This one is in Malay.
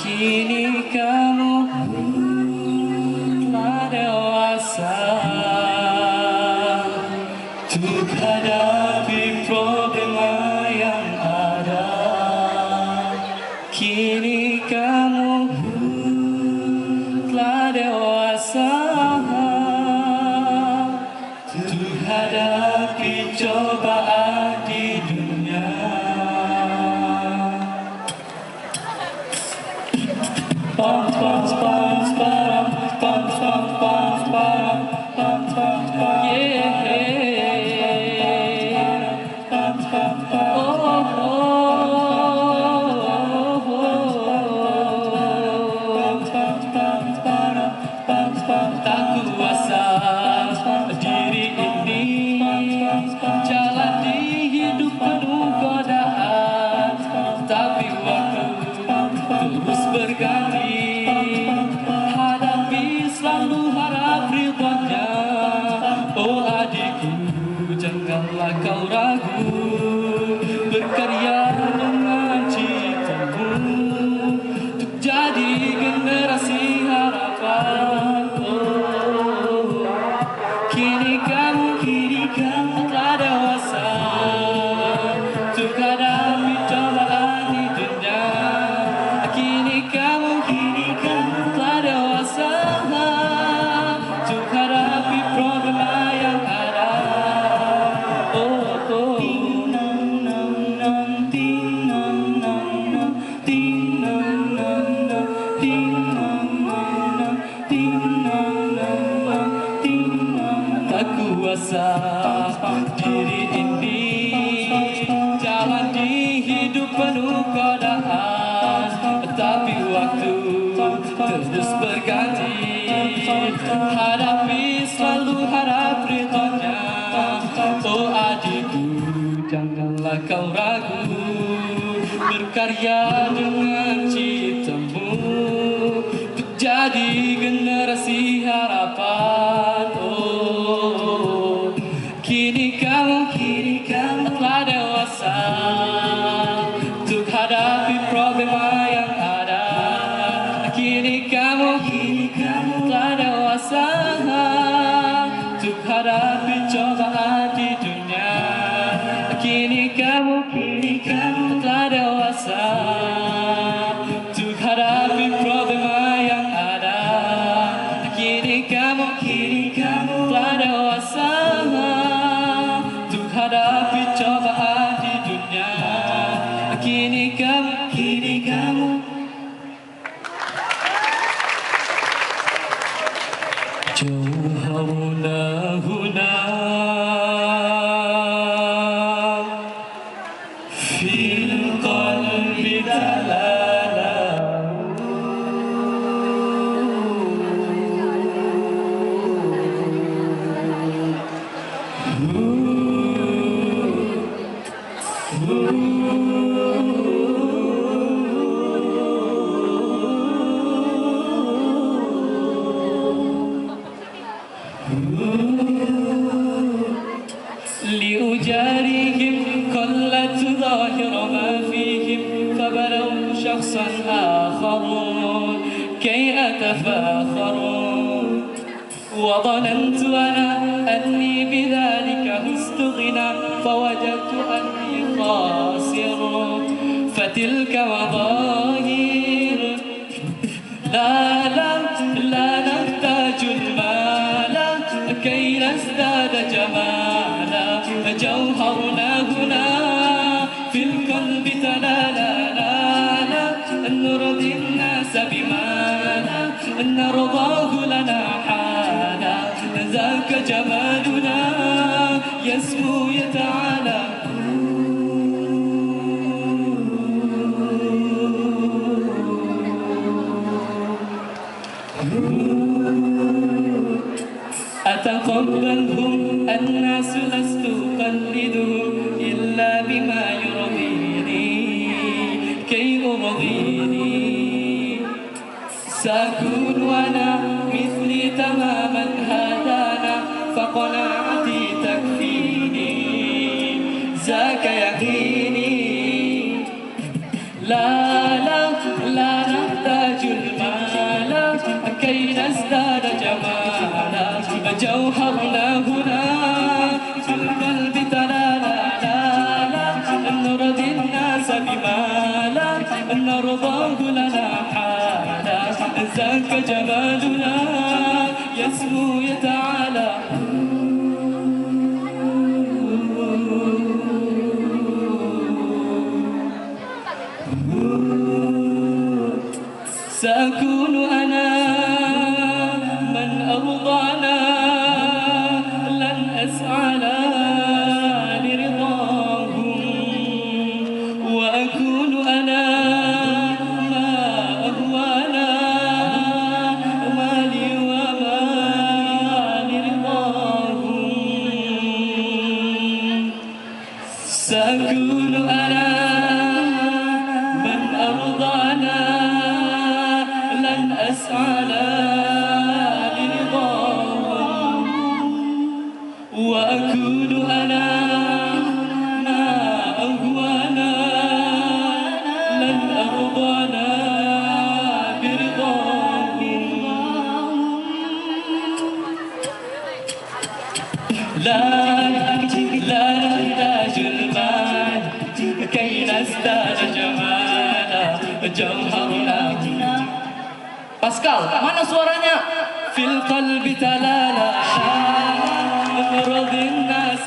Kini kamu telah dewasa untuk hadapi problema yang ada. Kini kamu telah dewasa untuk hadapi cobaan di dunia. Pam pam pam pam pam pam pam pam pam pam pam yeah. Pam pam pam tak kuasa diri ini jalan di hidup penuh godaan, tapi waktu terus berganti. Hadapi selalu harap ridhonya. Oh adikku, janganlah kau ragu, berkarya dengan citamu untuk jadi generasi harapan. Oh, kini kamu telah dewasa untuk hadapi cobaan di dunia. Kini kamu telah dewasa untuk hadapi problema yang ada. Oh, oh. Tak kuasa diri ini jalan di hidup penuh godaan, tapi waktu terus berganti. Hadapi selalu harap ridhonya. Oh adikku, janganlah kau ragu, berkarya dengan citamu untuk jadi generasi harapan. Oh, kini kamu telah dewasa untuk hadapi problema yang ada. Kini kamu telah dewasa untuk hadapi cobaan di dunia. Kini kamu telah dewasa untuk hadapi problema yang ada. Kini kamu telah dewasa untuk hadapi cobaan di dunia. Kini kamu jauh huna fil qalbi dalala. لأجاريهم كلت ظاهر ما فيهم فبلوا شخصا آخر كي أتفاخر وظننت أنا أني بذلك مستغنى فوجدت أني خاسر فتلك مظاهر لا نحتاج المال كي نزداد جمالا جوهرنا هنا في القلب تلالا أن نرضي الناس بما نرضاه لنا حالا ذاك جمالنا يسمو يتعالى. بل هم الناس لست أقلدهم إلا بما يرضيني كي أرضيني سأكون أنا مثلي تماما هدانا فقناعتي تكفيني ذاك يقيني لا لا لا نحتاج المال كي نزداد جمالا جوهرنا هنا في القلب تلالا لا لا نرضي الناس بما لا نرضاه لنا حالا ذاك جمالنا يسمو يتعالى سأكون أنا من أرضانا لن أسعى لرضاهم وأكون أنا ما أهوانا مالي وما لرضاهم سأكون أنا من أرضانا لن أسعى لرضاهم وأكون أنا ما أهوانا لن أرضانا برضاهم لا نحتاج المال كي نزداد جمالا جوهرنا Pascal, mana suaranya? Fil qalbi talala, nurudin nas